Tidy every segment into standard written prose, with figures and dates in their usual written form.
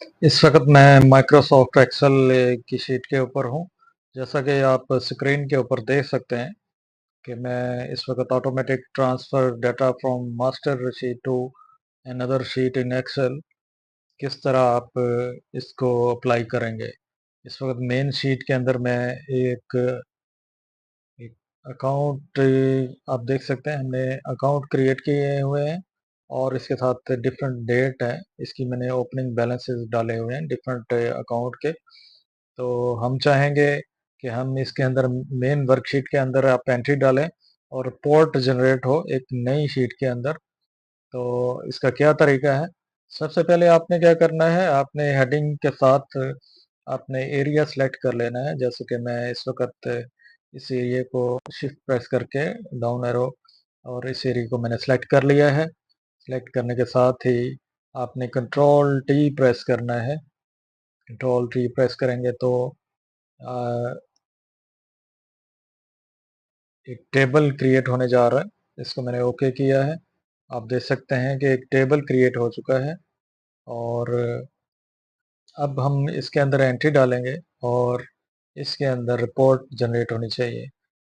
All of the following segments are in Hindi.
इस वक़्त मैं माइक्रोसॉफ्ट एक्सेल की शीट के ऊपर हूँ। जैसा कि आप स्क्रीन के ऊपर देख सकते हैं कि मैं इस वक़्त automatic transfer data from master sheet to another sheet in Excel किस तरह आप इसको अप्लाई करेंगे। इस वक़्त मेन शीट के अंदर मैं एक एक अकाउंट आप देख सकते हैं हमने अकाउंट क्रिएट किए हुए हैं और इसके साथ डिफरेंट डेट है। इसकी मैंने ओपनिंग बैलेंसेस डाले हुए हैं डिफरेंट अकाउंट के। तो हम चाहेंगे कि हम इसके अंदर मेन वर्कशीट के अंदर आप एंट्री डालें और रिपोर्ट जनरेट हो एक नई शीट के अंदर। तो इसका क्या तरीका है? सबसे पहले आपने क्या करना है, आपने हेडिंग के साथ आपने एरिया सेलेक्ट कर लेना है। जैसे कि मैं इस वक़्त इस एरिया को शिफ्ट प्रेस करके डाउन एरो और इस एरिया को मैंने सेलेक्ट कर लिया है। सेलेक्ट करने के साथ ही आपने कंट्रोल टी प्रेस करना है। कंट्रोल टी प्रेस करेंगे तो अ, एक टेबल क्रिएट होने जा रहा है। इसको मैंने ओके किया है। आप देख सकते हैं कि एक टेबल क्रिएट हो चुका है और अब हम इसके अंदर एंट्री डालेंगे और इसके अंदर रिपोर्ट जनरेट होनी चाहिए।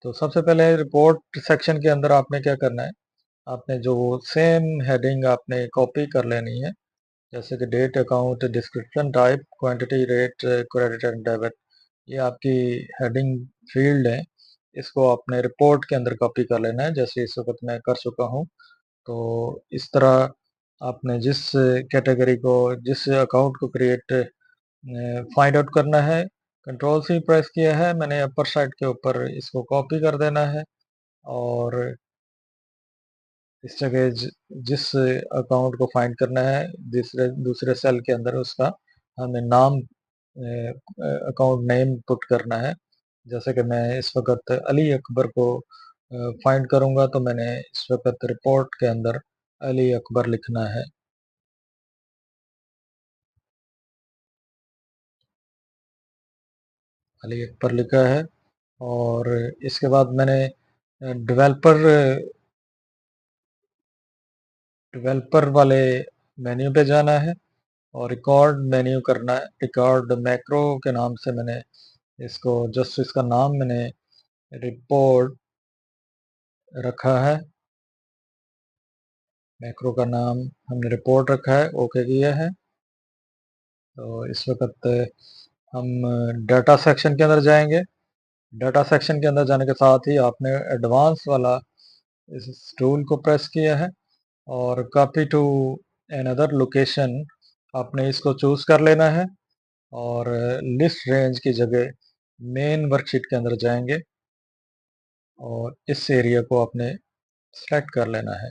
तो सबसे पहले रिपोर्ट सेक्शन के अंदर आपने क्या करना है, आपने जो सेम हेडिंग आपने कॉपी कर लेनी है। जैसे कि date, account, description, type, quantity, rate, credit and debit, ये आपकी हेडिंग फील्ड है। इसको आपने रिपोर्ट के अंदर कॉपी कर लेना है, जैसे इस वक़्त मैं कर चुका हूँ। तो इस तरह आपने जिस कैटेगरी को, जिस अकाउंट को क्रिएट फाइंड आउट करना है, कंट्रोल सी प्रेस किया है मैंने अपर साइड के ऊपर, इसको कॉपी कर देना है और इस जगह जिस अकाउंट को फाइंड करना है दूसरे दूसरे सेल के अंदर उसका हमें नाम अकाउंट नेम पुट करना है। जैसे कि मैं इस वक़्त अली अकबर को फाइंड करूँगा तो मैंने इस वक़्त रिपोर्ट के अंदर अली अकबर लिखना है। अली अकबर लिखा है और इसके बाद मैंने डेवलपर डेवलपर वाले मेन्यू पे जाना है और रिकॉर्ड मेन्यू करना है। रिकॉर्ड मैक्रो के नाम से मैंने इसको जस्ट इसका नाम मैंने रिपोर्ट रखा है। मैक्रो का नाम हमने रिपोर्ट रखा है, ओके किया है। तो इस वक़्त हम डाटा सेक्शन के अंदर जाएँगे। डाटा सेक्शन के अंदर जाने के साथ ही आपने एडवांस वाला इस टूल को प्रेस किया है और कॉपी टू अनदर लोकेशन आपने इसको चूज़ कर लेना है और लिस्ट रेंज की जगह मेन वर्कशीट के अंदर जाएँगे और इस एरिया को आपने सेलेक्ट कर लेना है।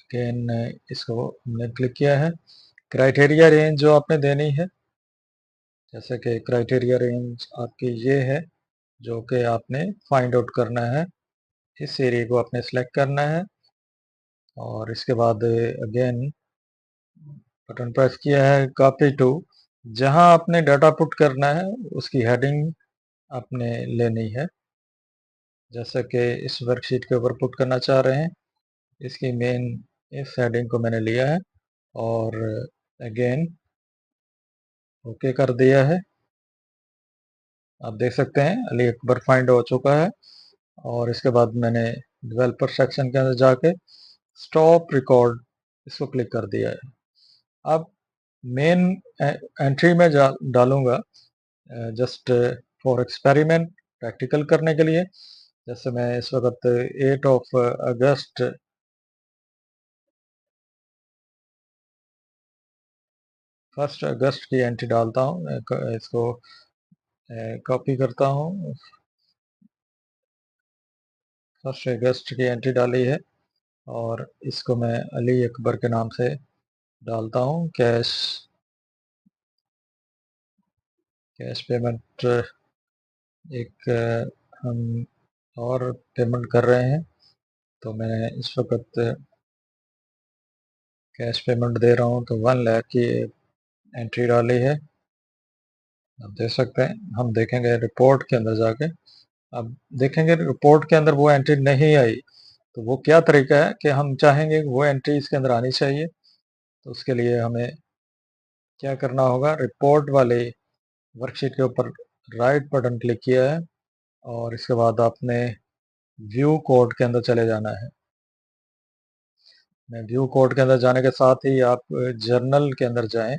अगेन इसको हमने क्लिक किया है। क्राइटेरिया रेंज जो आपने देनी है, जैसे कि क्राइटेरिया रेंज आपकी ये है, जो कि आपने फाइंड आउट करना है। इस एरिया को आपने सेलेक्ट करना है और इसके बाद अगेन बटन प्रेस किया है कॉपी टू, जहां आपने डाटा पुट करना है उसकी हेडिंग आपने लेनी है। जैसे कि इस वर्कशीट के ऊपर पुट करना चाह रहे हैं, इसकी मेन इस हेडिंग को मैंने लिया है और अगेन ओके कर दिया है। आप देख सकते हैं अली अकबर फाइंड हो चुका है और इसके बाद मैंने डेवलपर सेक्शन के अंदर जाके स्टॉप रिकॉर्ड इसको क्लिक कर दिया है। अब मेन एंट्री में डालूंगा जस्ट फॉर एक्सपेरिमेंट, प्रैक्टिकल करने के लिए। जैसे मैं इस वक्त 8 ऑफ अगस्त 1 अगस्त की एंट्री डालता हूँ। इसको कॉपी करता हूँ। 1 अगस्त की एंट्री डाली है और इसको मैं अली अकबर के नाम से डालता हूँ। कैश कैश पेमेंट एक हम और पेमेंट कर रहे हैं, तो मैंने इस वक्त कैश पेमेंट दे रहा हूँ तो 1 लाख की एंट्री डाली है। आप देख सकते हैं, हम देखेंगे रिपोर्ट के अंदर जाके, अब देखेंगे रिपोर्ट के अंदर वो एंट्री नहीं आई। तो वो क्या तरीका है कि हम चाहेंगे कि वो एंट्री इसके अंदर आनी चाहिए, तो उसके लिए हमें क्या करना होगा, रिपोर्ट वाले वर्कशीट के ऊपर राइट बटन क्लिक किया है और इसके बाद आपने व्यू कोड के अंदर चले जाना है। व्यू कोड के अंदर जाने के साथ ही आप जर्नल के अंदर जाएं।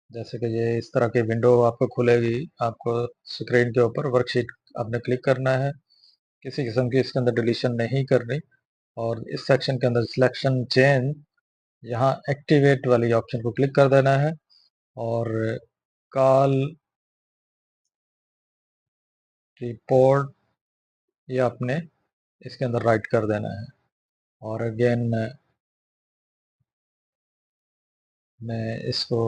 जैसे कि ये इस तरह की विंडो आपको खुलेगी, आपको स्क्रीन के ऊपर वर्कशीट आपने क्लिक करना है, किसी किस्म की इसके अंदर डिलीशन नहीं करनी और इस सेक्शन के अंदर सिलेक्शन चेंज, यहाँ एक्टिवेट वाली ऑप्शन को क्लिक कर देना है और कॉल रिपोर्ट ये आपने इसके अंदर राइट कर देना है। और अगेन मैं इसको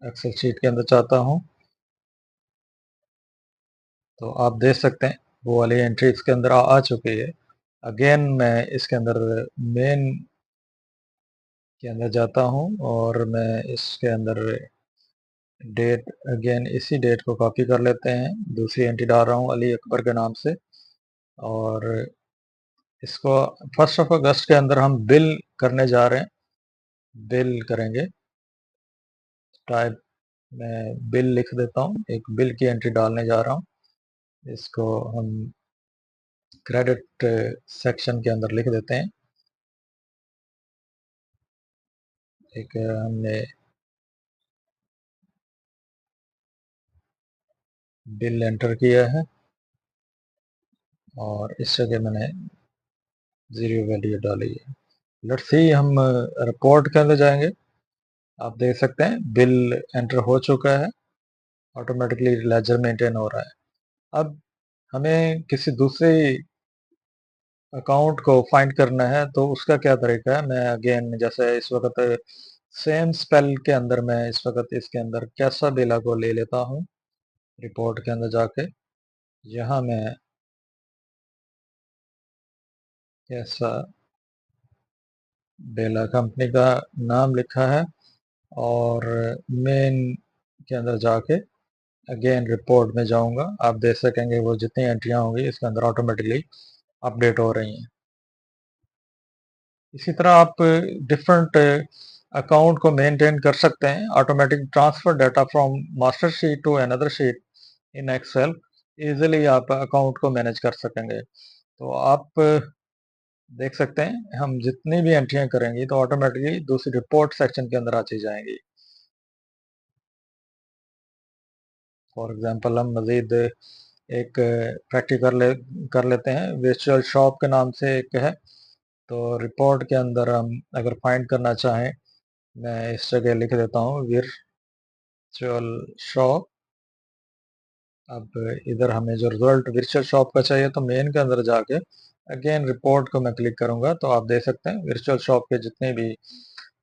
एक्सेल शीट के अंदर चाहता हूँ, तो आप देख सकते हैं वो वाली एंट्री इसके अंदर आ चुकी है। अगेन मैं इसके अंदर मेन के अंदर जाता हूँ और मैं इसके अंदर डेट, अगेन इसी डेट को कॉपी कर लेते हैं, दूसरी एंट्री डाल रहा हूँ अली अकबर के नाम से और इसको 1 अगस्त के अंदर हम बिल करने जा रहे हैं, बिल करेंगे। टाइप मैं बिल लिख देता हूँ, एक बिल की एंट्री डालने जा रहा हूँ, इसको हम क्रेडिट सेक्शन के अंदर लिख देते हैं। एक हमने बिल एंटर किया है और इस जगह मैंने जीरो वैल्यू डाली है। लेट्स सी हम रिपोर्ट के अंदर जाएंगे, आप देख सकते हैं बिल एंटर हो चुका है, ऑटोमेटिकली लेजर मेंटेन हो रहा है। अब हमें किसी दूसरे अकाउंट को फाइंड करना है, तो उसका क्या तरीका है, मैं अगेन जैसे इस वक्त सेम स्पेल के अंदर मैं इस वक्त इसके अंदर कैसा बेला को ले लेता हूँ, रिपोर्ट के अंदर जाके यहाँ मैं कैसा बेला कंपनी का नाम लिखा है और मेन के अंदर जाके अगेन रिपोर्ट में जाऊंगा, आप देख सकेंगे वो जितनी एंट्रियां होंगी इसके अंदर ऑटोमेटिकली अपडेट हो रही हैं। इसी तरह आप डिफरेंट अकाउंट को मेंटेन कर सकते हैं, automatic transfer data from master sheet to another sheet in Excel, easily आप अकाउंट को मैनेज कर सकेंगे। तो आप देख सकते हैं हम जितनी भी एंट्रियां करेंगे तो ऑटोमेटिकली दूसरी रिपोर्ट सेक्शन के अंदर आती जाएंगी। फॉर एग्जांपल हम मज़ीद एक प्रैक्टिस कर लेते हैं, वर्चुअल शॉप के नाम से एक है, तो रिपोर्ट के अंदर हम अगर फाइंड करना चाहें, मैं इस जगह लिख देता हूँ वर्चुअल शॉप। अब इधर हमें जो रिजल्ट वर्चुअल शॉप का चाहिए, तो मेन के अंदर जाके अगेन रिपोर्ट को मैं क्लिक करूंगा, तो आप देख सकते हैं वर्चुअल शॉप के जितने भी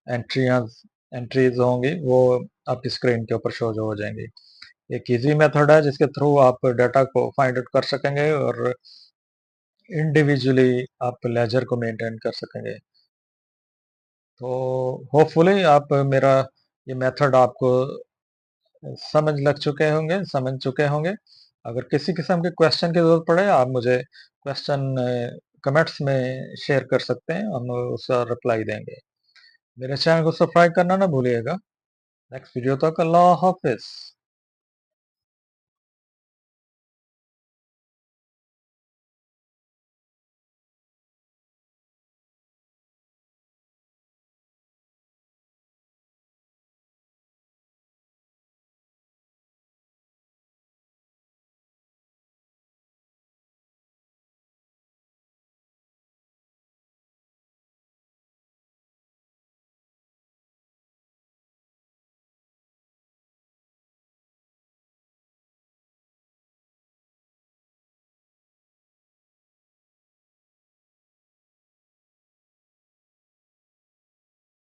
एंट्रियां एंट्रीज होंगी वो आपकी स्क्रीन के ऊपर शो हो जाएंगी। एक इजी मेथड है जिसके थ्रू आप डाटा को फाइंड आउट कर सकेंगे और इंडिविजुअली आप लेजर को मेंटेन कर सकेंगे। तो होपफुली आप मेरा ये मेथड आपको समझ चुके होंगे। अगर किसी किस्म के क्वेश्चन की ज़रूरत पड़े, आप मुझे क्वेश्चन कमेंट्स में शेयर कर सकते हैं, हम उसका रिप्लाई देंगे। मेरे चैनल को सब्सक्राइब करना ना भूलिएगा। नेक्स्ट वीडियो तक अल्लाह हाफ़िज़।